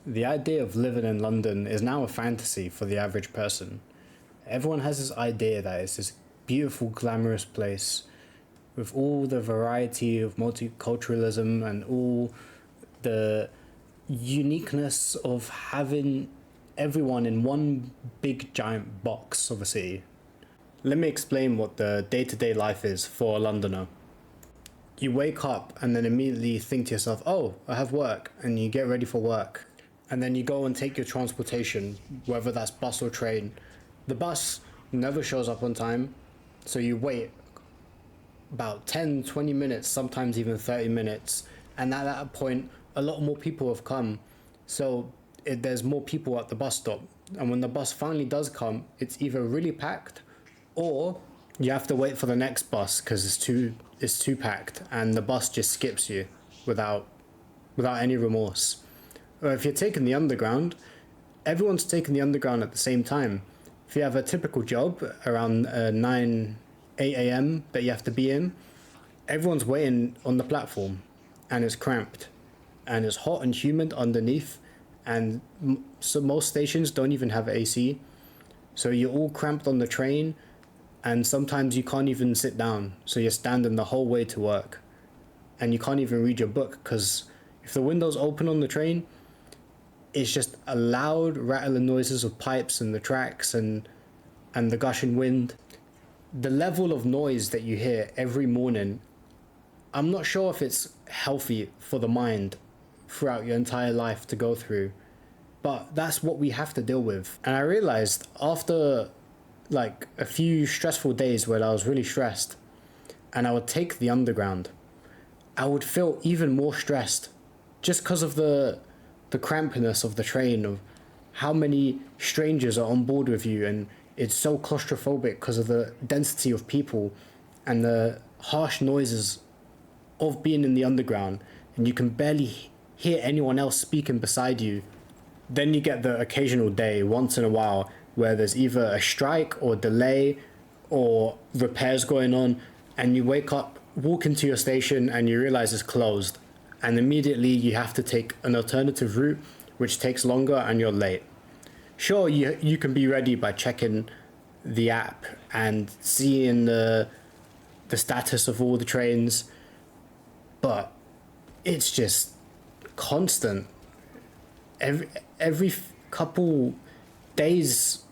The idea of living in London is now a fantasy for the average person. Everyone has this idea that it's this beautiful, glamorous place with all the variety of multiculturalism and all the uniqueness of having everyone in one big giant box of a city. Let me explain what the day-to-day life is for a Londoner. You wake up and then immediately think to yourself, oh, I have work, and you get ready for work. And then you go and take your transportation, whether that's bus or train. The bus never shows up on time, so you wait about 10, 20 minutes, sometimes even 30 minutes. And at that point, a lot more people have come. So there's more people at the bus stop. And when the bus finally does come, it's either really packed or you have to wait for the next bus because it's too packed and the bus just skips you without any remorse. Or if you're taking the underground, everyone's taking the underground at the same time. If you have a typical job around 8 a.m. that you have to be in, everyone's waiting on the platform and it's cramped and it's hot and humid underneath, and so most stations don't even have AC, so you're all cramped on the train, and sometimes you can't even sit down, so you're standing the whole way to work and you can't even read your book because if the window's open on the train, it's just a loud rattling noises of pipes and the tracks and the gushing wind. The level of noise that you hear every morning, I'm not sure if it's healthy for the mind throughout your entire life to go through, but that's what we have to deal with. And I realized after like a few stressful days where I was really stressed and I would take the underground, I would feel even more stressed just because of the crampiness of the train, of how many strangers are on board with you, and it's so claustrophobic because of the density of people and the harsh noises of being in the underground, and you can barely hear anyone else speaking beside you. Then you get the occasional day once in a while where there's either a strike or delay or repairs going on, and you wake up, walk into your station and you realize it's closed, and immediately you have to take an alternative route which takes longer and you're late. Sure, you can be ready by checking the app and seeing the status of all the trains, but it's just constant. Every couple days,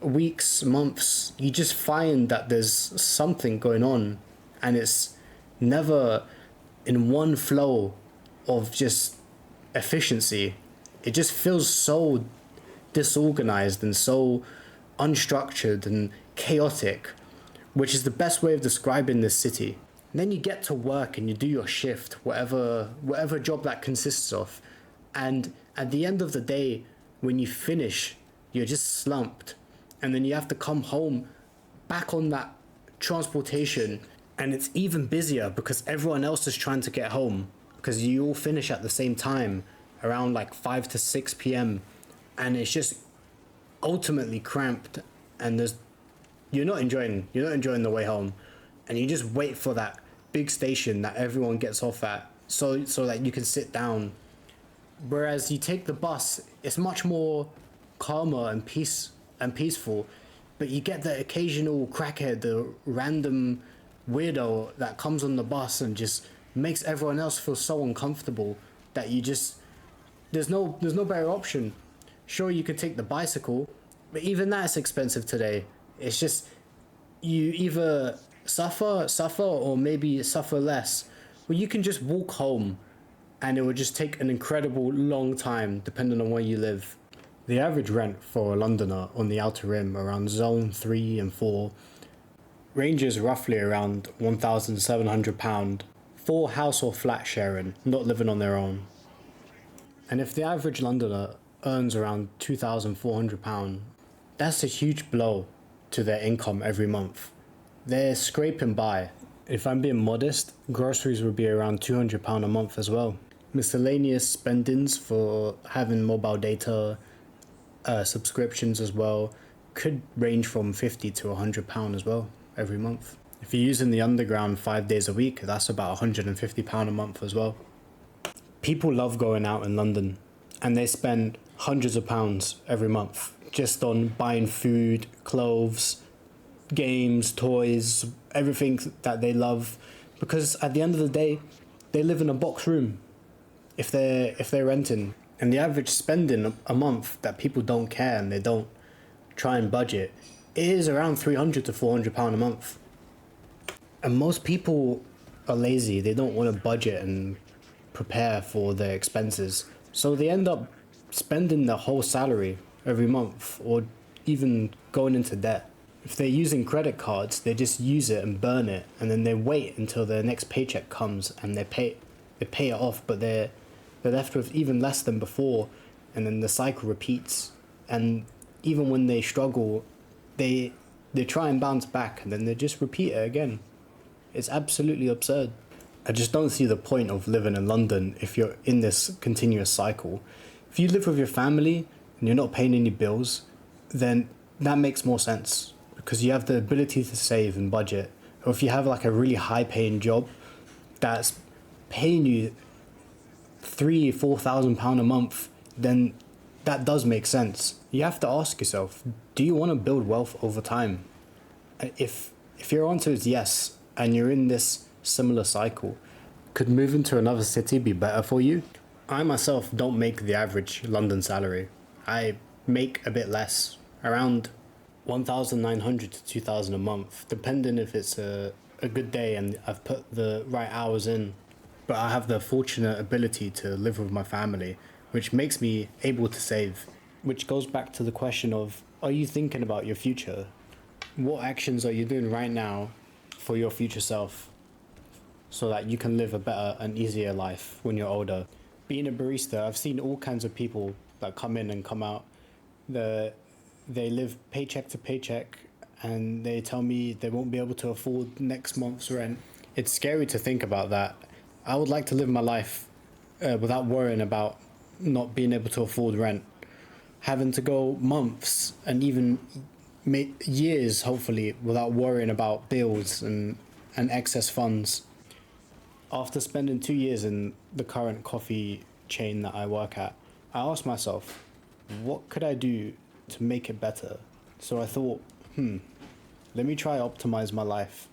weeks, months, you just find that there's something going on, and it's never in one flow of just efficiency. It just feels so disorganized and so unstructured and chaotic, which is the best way of describing this city. And then you get to work and you do your shift, whatever job that consists of, and at the end of the day, when you finish, you're just slumped, and then you have to come home back on that transportation, and it's even busier because everyone else is trying to get home because you all finish at the same time around like 5 to 6 p.m. and it's just ultimately cramped, and you're not enjoying the way home, and you just wait for that big station that everyone gets off at so that you can sit down. Whereas you take the bus, it's much more calmer and peaceful, but you get the occasional crackhead, the random weirdo that comes on the bus and just makes everyone else feel so uncomfortable that you just there's no better option. Sure, you could take the bicycle, but even that's expensive today. It's just you either suffer or maybe suffer less. Well, you can just walk home and it would just take an incredible long time depending on where you live. The average rent for a Londoner on the outer rim around zone 3 and 4 ranges roughly around £1,700 for house or flat sharing, not living on their own. And if the average Londoner earns around £2,400, that's a huge blow to their income every month. They're scraping by. If I'm being modest, groceries would be around £200 a month as well. Miscellaneous spendings for having mobile data, subscriptions as well, could range from £50 to £100 as well every month. If you're using the underground 5 days a week, that's about £150 a month as well. People love going out in London. and they spend hundreds of pounds every month just on buying food, clothes, games, toys, everything that they love, because at the end of the day, they live in a box room if they're renting. And the average spending a month that people don't care and they don't try and budget, it is around £300 to £400 a month. And most people are lazy. They don't want to budget and prepare for their expenses. So they end up spending their whole salary every month, or even going into debt. If they're using credit cards, they just use it and burn it, and then they wait until their next paycheck comes and they pay it off, but they're left with even less than before, and then the cycle repeats. And even when they struggle, they try and bounce back, and then they just repeat it again. It's absolutely absurd. I just don't see the point of living in London if you're in this continuous cycle. If you live with your family and you're not paying any bills, then that makes more sense, because you have the ability to save and budget. Or if you have like a really high paying job that's paying you £3,000-4,000 a month, then that does make sense. You have to ask yourself, do you want to build wealth over time? If your answer is yes, and you're in this similar cycle, could moving to another city be better for you? I myself don't make the average London salary. I make a bit less, around 1,900 to 2,000 a month, depending if it's a good day and I've put the right hours in. But I have the fortunate ability to live with my family, which makes me able to save. Which goes back to the question of, are you thinking about your future? What actions are you doing right now for your future self, so that you can live a better and easier life when you're older? Being a barista, I've seen all kinds of people that come in and come out. They live paycheck to paycheck, and they tell me they won't be able to afford next month's rent. It's scary to think about that. I would like to live my life without worrying about not being able to afford rent, having to go months and even years, hopefully, without worrying about bills and excess funds. After spending 2 years in the current coffee chain that I work at, I asked myself, what could I do to make it better? So I thought, let me try optimize my life.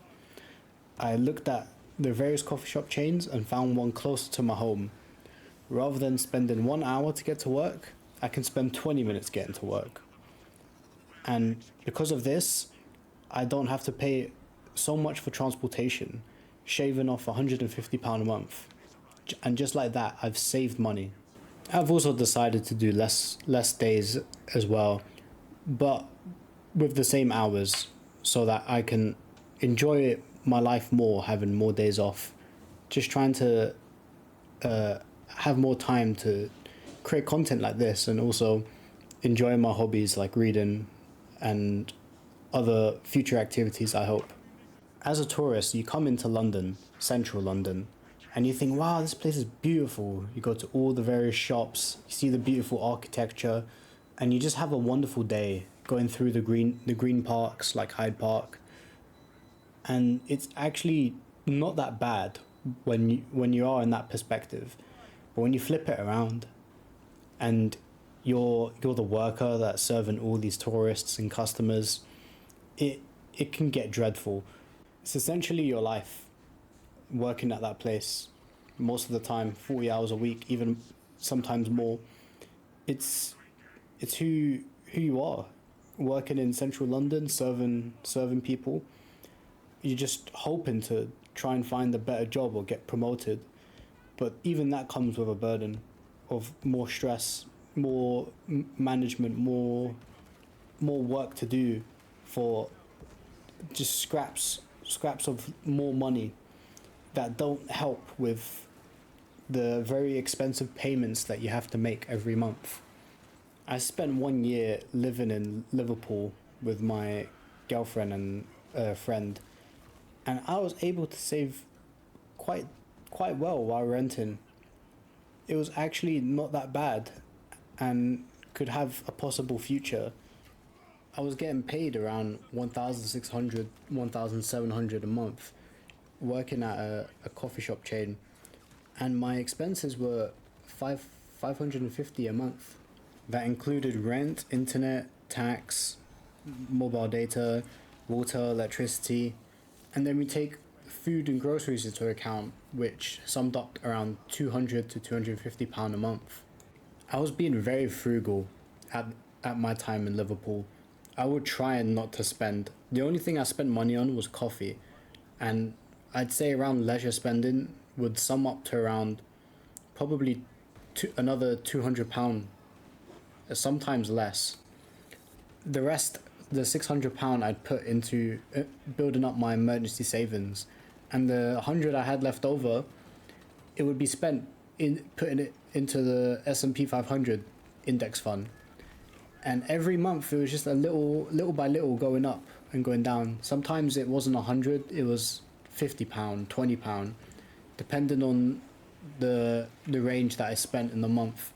I looked at the various coffee shop chains and found one closer to my home. Rather than spending 1 hour to get to work, I can spend 20 minutes getting to work. And because of this, I don't have to pay so much for transportation, shaving off £150 a month. And just like that, I've saved money. I've also decided to do less days as well, but with the same hours, so that I can enjoy my life more, having more days off. Just trying to have more time to create content like this, and also enjoy my hobbies like reading and other future activities, I hope. As a tourist, you come into London, central London, and you think, wow, this place is beautiful. You go to all the various shops, you see the beautiful architecture, and you just have a wonderful day going through the green parks like Hyde Park. And it's actually not that bad when you are in that perspective. But when you flip it around and you're the worker that's serving all these tourists and customers, it can get dreadful. It's essentially your life working at that place most of the time, 40 hours a week, even sometimes more. It's who you are, working in central London, serving people. You're just hoping to try and find a better job or get promoted, but even that comes with a burden of more stress, more management, more work to do for just scraps of more money that don't help with the very expensive payments that you have to make every month. I spent 1 year living in Liverpool with my girlfriend and a friend, and I was able to save quite well while renting. It was actually not that bad, and could have a possible future. I was getting paid around 1,600, 1,700 a month, working at a coffee shop chain, and my expenses were $550 a month. That included rent, internet, tax, mobile data, water, electricity, and then we take food and groceries into account, which summed up around £200 to £250 a month. I was being very frugal at, at my time in Liverpool. I would try and not to spend. The only thing I spent money on was coffee, and I'd say around leisure spending would sum up to around probably another £200, sometimes less. The rest, the £600 I'd put into building up my emergency savings, and the 100 I had left over, it would be spent in putting it into the S&P 500 index fund. And every month it was just a little by little going up and going down. Sometimes it wasn't 100, it was £50, £20, depending on the range that I spent in the month.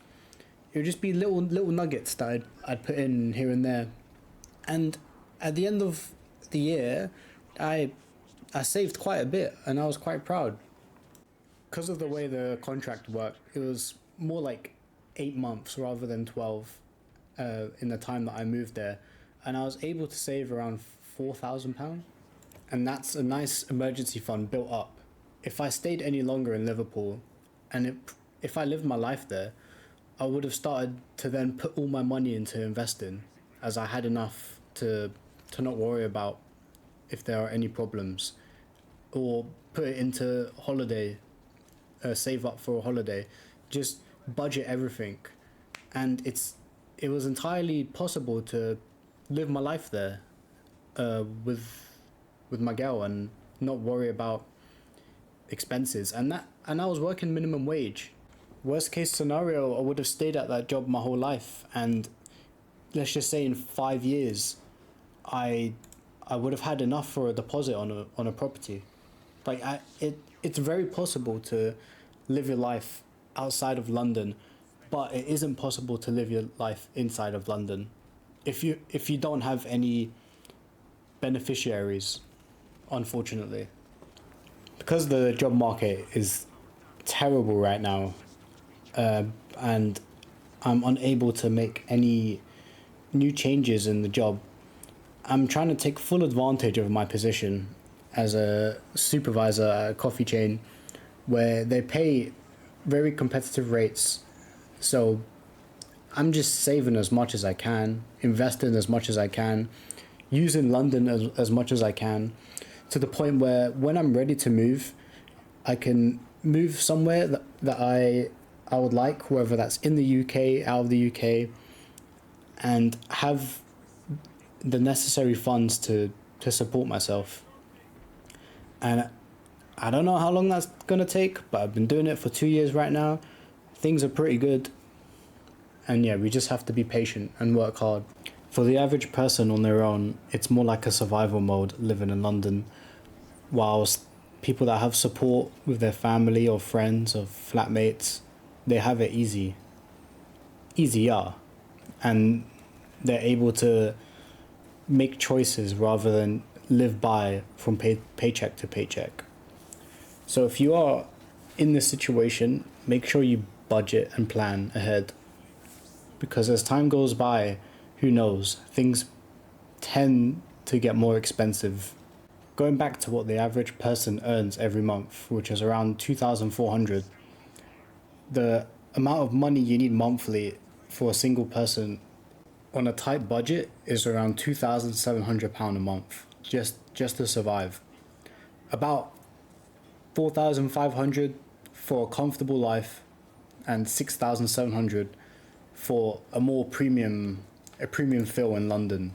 It would just be little nuggets that I'd put in here and there. And at the end of the year, I saved quite a bit, and I was quite proud. Because of the way the contract worked, it was more like 8 months rather than 12 in the time that I moved there. And I was able to save around £4,000. And that's a nice emergency fund built up. If I stayed any longer in Liverpool, and if I lived my life there, I would have started to then put all my money into investing, as I had enough to not worry about if there are any problems, or put it into holiday, save up for a holiday, just budget everything. And it was entirely possible to live my life there with my girl and not worry about expenses. And I was working minimum wage. Worst case scenario, I would have stayed at that job my whole life, and let's just say in 5 years I would have had enough for a deposit on a property. Like it's very possible to live your life outside of London, but it isn't possible to live your life inside of London if you don't have any beneficiaries, unfortunately. Because the job market is terrible right now, and I'm unable to make any new changes in the job, I'm trying to take full advantage of my position as a supervisor at a coffee chain where they pay very competitive rates. So I'm just saving as much as I can, investing as much as I can, using London as much as I can, to the point where when I'm ready to move, I can move somewhere that I would like, whether that's in the UK, out of the UK, and have the necessary funds to support myself. And I don't know how long that's gonna take, but I've been doing it for 2 years right now. Things are pretty good. And yeah, we just have to be patient and work hard. For the average person on their own, it's more like a survival mode living in London, whilst people that have support with their family or friends or flatmates, they have it easier, and they're able to make choices rather than live by from paycheck to paycheck. So if you are in this situation, make sure you budget and plan ahead, because as time goes by, who knows, things tend to get more expensive. Going back to what the average person earns every month, which is around 2,400, the amount of money you need monthly for a single person on a tight budget is around £2,700 a month, just to survive. About 4,500 for a comfortable life, and 6,700 for a more premium feel in London,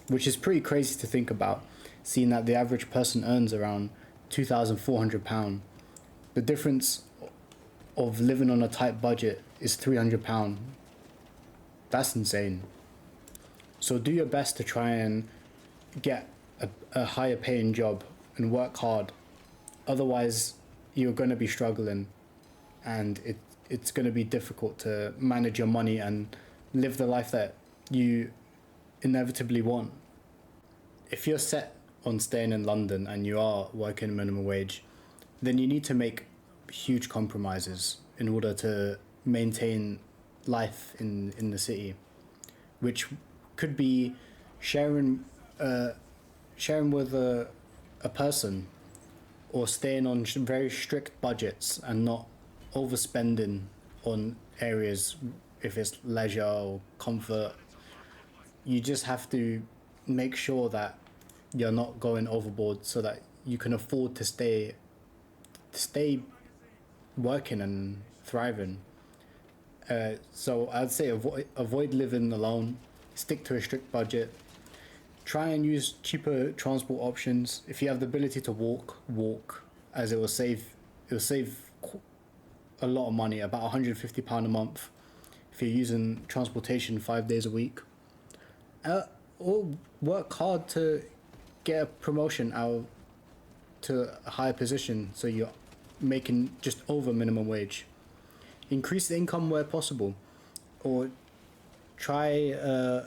which is pretty crazy to think about, seeing that the average person earns around £2,400. The difference of living on a tight budget is £300. That's insane. So do your best to try and get a higher paying job and work hard. Otherwise, you're going to be struggling, and it's going to be difficult to manage your money and live the life that you inevitably want. If you're set on staying in London and you are working minimum wage, then you need to make huge compromises in order to maintain life in the city, which could be sharing sharing with a person, or staying on very strict budgets and not overspending on areas if it's leisure or comfort. You just have to make sure that you're not going overboard so that you can afford to stay working and thriving. So I'd say avoid living alone, stick to a strict budget, try and use cheaper transport options. If you have the ability to walk, as it will save a lot of money, about £150 a month, if you're using transportation 5 days a week. Or work hard to get a promotion out to a higher position, so you're making just over minimum wage. Increase the income where possible, or try a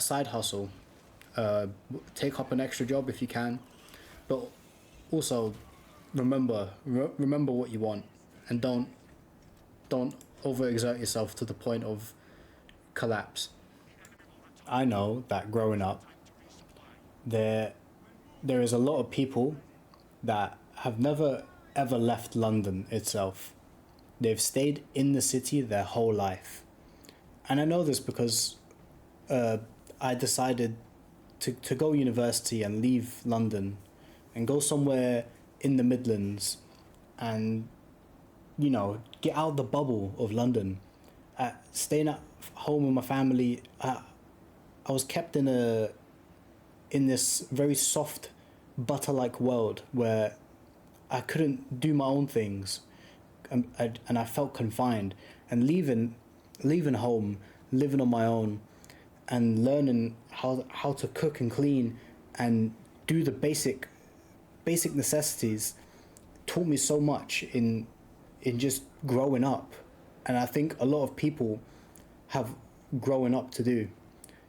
side hustle. Take up an extra job if you can, but also remember what you want, and don't overexert yourself to the point of collapse. I know that growing up, there there is a lot of people that have never ever left London itself. They've stayed in the city their whole life. And I know this because I decided to go university and leave London and go somewhere in the Midlands and, get out of the bubble of London. Staying at home with my family, I was kept in this very soft, butter-like world where I couldn't do my own things, and I felt confined. And leaving home, living on my own, and learning how to cook and clean and do the basic necessities taught me so much in just growing up. And I think a lot of people have growing up to do.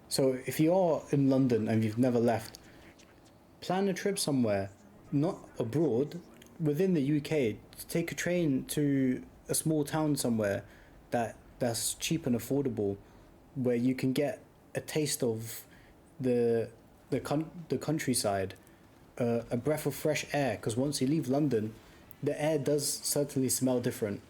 So if you are in London and you've never left, plan a trip somewhere, not abroad, within the UK. Take a train to a small town somewhere that's cheap and affordable, where you can get a taste of the countryside, a breath of fresh air. Because once you leave London, the air does certainly smell different,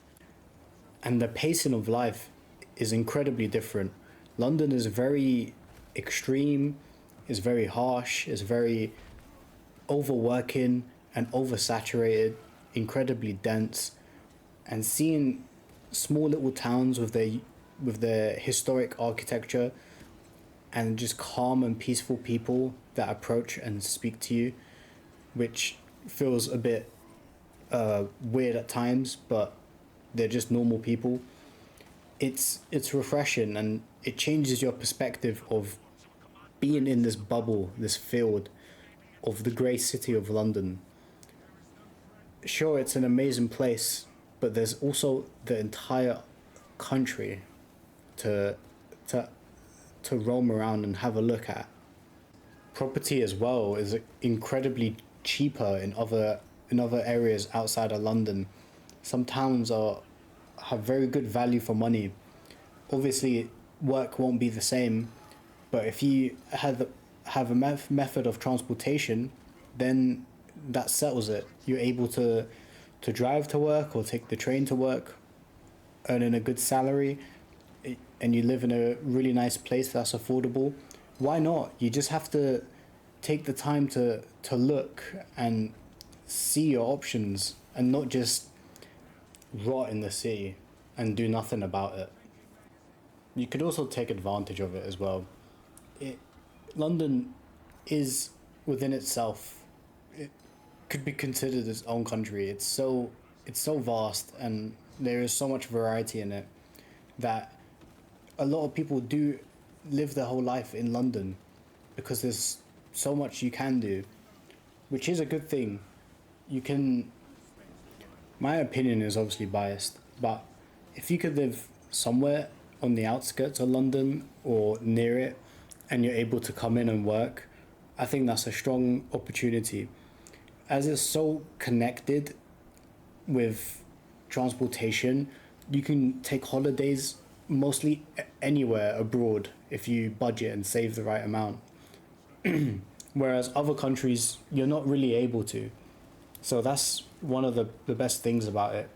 and the pacing of life is incredibly different. London is very extreme, is very harsh, is very overworking and oversaturated, incredibly dense. And seeing small little towns with their historic architecture and just calm and peaceful people that approach and speak to you, which feels a bit weird at times, but they're just normal people. It's refreshing, and it changes your perspective of being in this bubble, this field of the grey city of London. Sure, it's an amazing place, but there's also the entire country to to roam around and have a look at. Property as well is incredibly cheaper in other areas outside of London. Some towns have very good value for money. Obviously, work won't be the same, but if you have a method of transportation, then that settles it. You're able to drive to work or take the train to work, earning a good salary, and you live in a really nice place that's affordable. Why not? You just have to take the time to look and see your options, and not just rot in the city and do nothing about it. You could also take advantage of it as well. London is, within itself, it could be considered its own country. It's so vast, and there is so much variety in it, that a lot of people do live their whole life in London because there's so much you can do, which is a good thing. You can, my opinion is obviously biased, but if you could live somewhere on the outskirts of London or near it, and you're able to come in and work, I think that's a strong opportunity. As it's so connected with transportation, you can take holidays mostly anywhere abroad if you budget and save the right amount. Whereas other countries, you're not really able to. So that's one of the best things about it.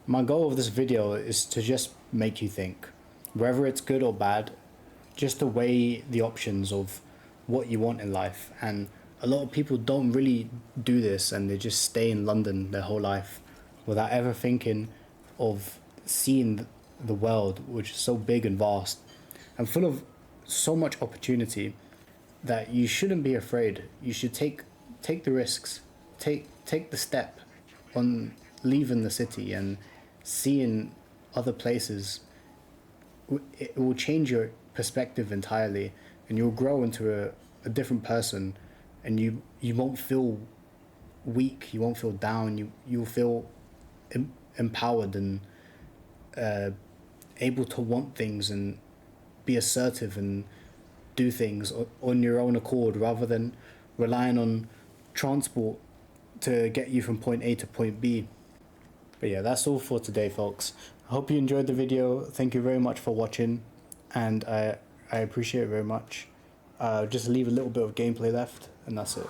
My goal of this video is to just make you think, whether it's good or bad, just to weigh the options of what you want in life. And a lot of people don't really do this, and they just stay in London their whole life without ever thinking of seeing the world, which is so big and vast and full of so much opportunity, that you shouldn't be afraid. You should take the risks, take the step on leaving the city and seeing other places. It will change your perspective entirely, and you'll grow into a different person, and you won't feel weak, you won't feel down, you'll feel empowered and able to want things and be assertive and do things on your own accord, rather than relying on transport to get you from point A to point B. But yeah, that's all for today, folks. I hope you enjoyed the video. Thank you very much for watching, and I appreciate it very much. Just leave a little bit of gameplay left, and that's it.